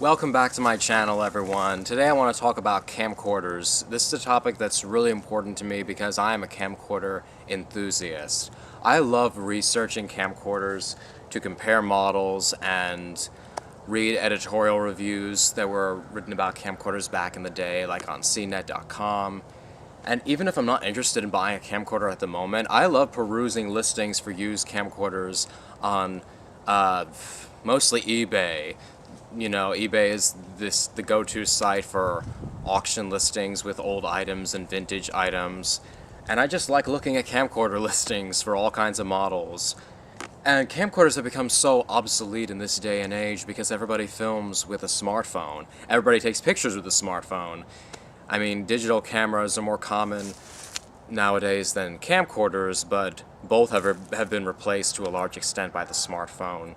Welcome back to my channel, everyone. Today I want to talk about camcorders. This is a topic that's really important to me because I am a camcorder enthusiast. I love researching camcorders to compare models and read editorial reviews that were written about camcorders back in the day, like on cnet.com. And even if I'm not interested in buying a camcorder at the moment, I love perusing listings for used camcorders on mostly eBay. You know, eBay is the go-to site for auction listings with old items and vintage items. And I just like looking at camcorder listings for all kinds of models. And camcorders have become so obsolete in this day and age because everybody films with a smartphone. Everybody takes pictures with a smartphone. I mean, digital cameras are more common nowadays than camcorders, but both have been replaced to a large extent by the smartphone.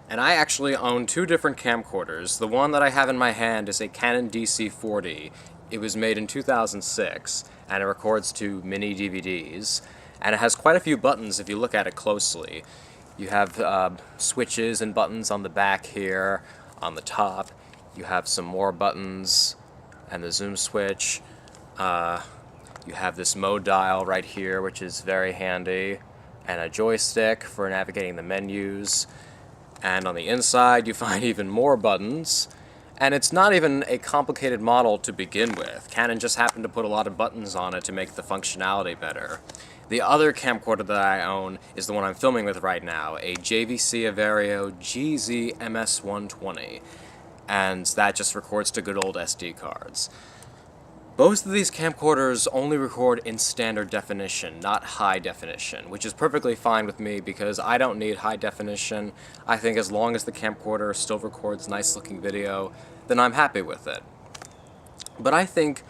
And I actually own two different camcorders. The one that I have in my hand is a Canon DC-40. It was made in 2006, and it records to mini DVDs. And it has quite a few buttons if you look at it closely. You have switches and buttons on the back here, on the top. You have some more buttons, and the zoom switch. You have this mode dial right here, which is very handy, and a joystick for navigating the menus. And on the inside you find even more buttons, and it's not even a complicated model to begin with. Canon just happened to put a lot of buttons on it to make the functionality better. The other camcorder that I own is the one I'm filming with right now, a JVC Averio GZ-MS120, and that just records to good old SD cards. Both of these camcorders only record in standard definition, not high definition, which is perfectly fine with me because I don't need high definition. I think as long as the camcorder still records nice looking video, then I'm happy with it. But I think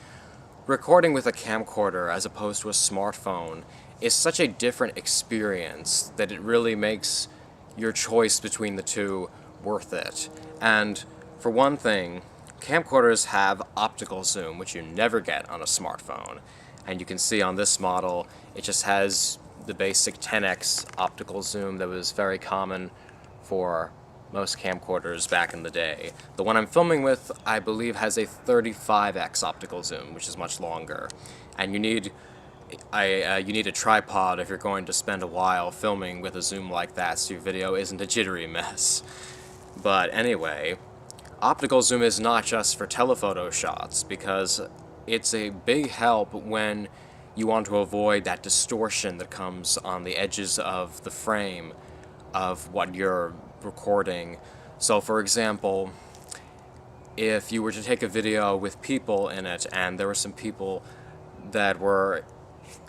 recording with a camcorder as opposed to a smartphone is such a different experience that it really makes your choice between the two worth it. And for one thing, camcorders have optical zoom, which you never get on a smartphone. And you can see on this model, it just has the basic 10x optical zoom that was very common for most camcorders back in the day. The one I'm filming with, I believe, has a 35x optical zoom, which is much longer. And you need a tripod if you're going to spend a while filming with a zoom like that so your video isn't a jittery mess. But anyway, optical zoom is not just for telephoto shots, because it's a big help when you want to avoid that distortion that comes on the edges of the frame of what you're recording. So for example, if you were to take a video with people in it and there were some people that were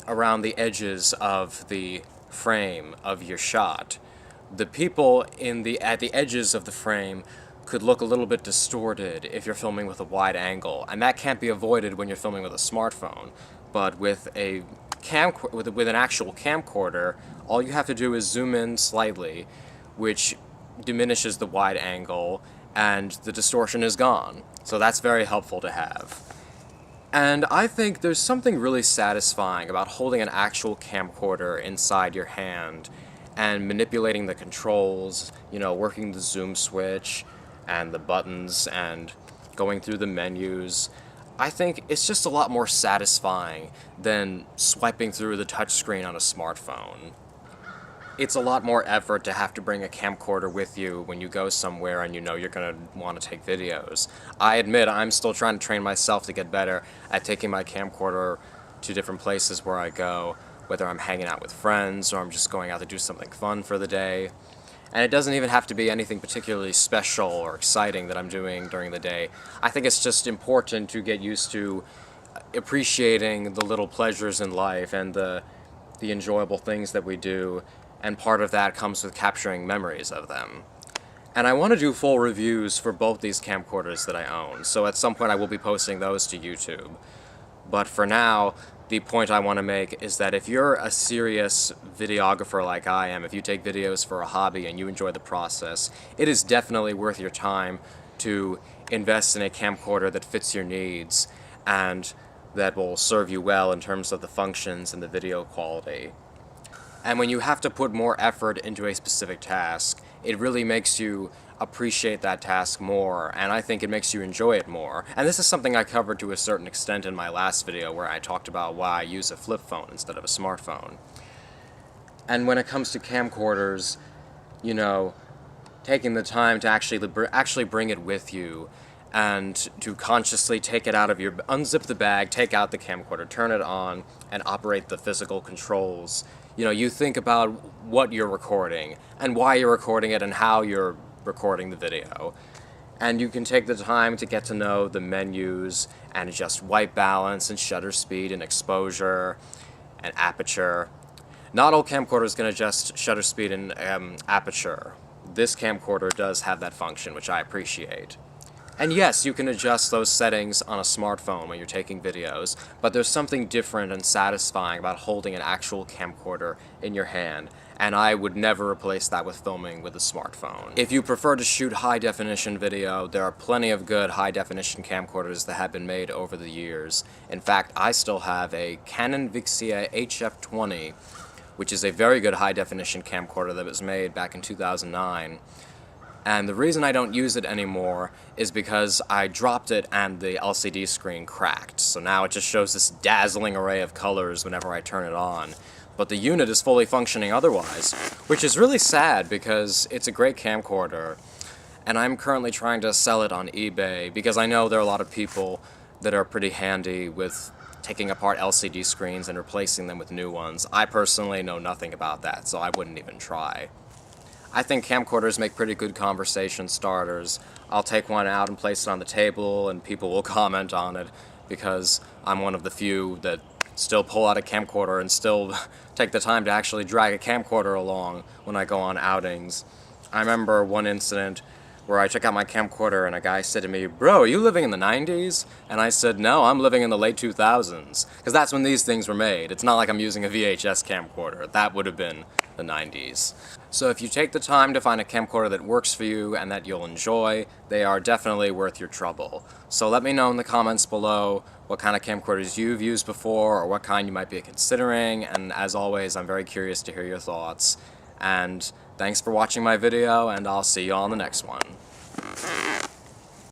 around the edges of the frame of your shot, the people at the edges of the frame could look a little bit distorted if you're filming with a wide angle, and that can't be avoided when you're filming with a smartphone. But with an actual camcorder, all you have to do is zoom in slightly, which diminishes the wide angle, and the distortion is gone. So that's very helpful to have. And I think there's something really satisfying about holding an actual camcorder inside your hand and manipulating the controls, you know, working the zoom switch and the buttons and going through the menus. I think it's just a lot more satisfying than swiping through the touchscreen on a smartphone. It's a lot more effort to have to bring a camcorder with you when you go somewhere and you know you're going to want to take videos. I admit I'm still trying to train myself to get better at taking my camcorder to different places where I go, whether I'm hanging out with friends or I'm just going out to do something fun for the day. And it doesn't even have to be anything particularly special or exciting that I'm doing during the day. I think it's just important to get used to appreciating the little pleasures in life and the enjoyable things that we do, and part of that comes with capturing memories of them. And I want to do full reviews for both these camcorders that I own, so at some point I will be posting those to YouTube. But for now, the point I want to make is that if you're a serious videographer like I am, if you take videos for a hobby and you enjoy the process, it is definitely worth your time to invest in a camcorder that fits your needs and that will serve you well in terms of the functions and the video quality. And when you have to put more effort into a specific task, it really makes you appreciate that task more, and I think it makes you enjoy it more. And this is something I covered to a certain extent in my last video where I talked about why I use a flip phone instead of a smartphone. And when it comes to camcorders, you know, taking the time to actually bring it with you and to consciously take it out of unzip the bag, take out the camcorder, turn it on, and operate the physical controls. You know, you think about what you're recording and why you're recording it and how you're recording the video. And you can take the time to get to know the menus and adjust white balance and shutter speed and exposure and aperture. Not all camcorders can adjust shutter speed and aperture. This camcorder does have that function, which I appreciate. And yes, you can adjust those settings on a smartphone when you're taking videos, but there's something different and satisfying about holding an actual camcorder in your hand, and I would never replace that with filming with a smartphone. If you prefer to shoot high-definition video, there are plenty of good high-definition camcorders that have been made over the years. In fact, I still have a Canon Vixia HF20, which is a very good high-definition camcorder that was made back in 2009. And the reason I don't use it anymore is because I dropped it and the LCD screen cracked. So now it just shows this dazzling array of colors whenever I turn it on. But the unit is fully functioning otherwise, which is really sad because it's a great camcorder. And I'm currently trying to sell it on eBay because I know there are a lot of people that are pretty handy with taking apart LCD screens and replacing them with new ones. I personally know nothing about that, so I wouldn't even try. I think camcorders make pretty good conversation starters. I'll take one out and place it on the table and people will comment on it because I'm one of the few that still pull out a camcorder and still take the time to actually drag a camcorder along when I go on outings. I remember one incident where I took out my camcorder and a guy said to me, "Bro, are you living in the 90s?" And I said, "No, I'm living in the late 2000s." Because that's when these things were made. It's not like I'm using a VHS camcorder. That would have been the 90s. So if you take the time to find a camcorder that works for you and that you'll enjoy, they are definitely worth your trouble. So let me know in the comments below what kind of camcorders you've used before or what kind you might be considering, and as always, I'm very curious to hear your thoughts. And thanks for watching my video, and I'll see you on the next one.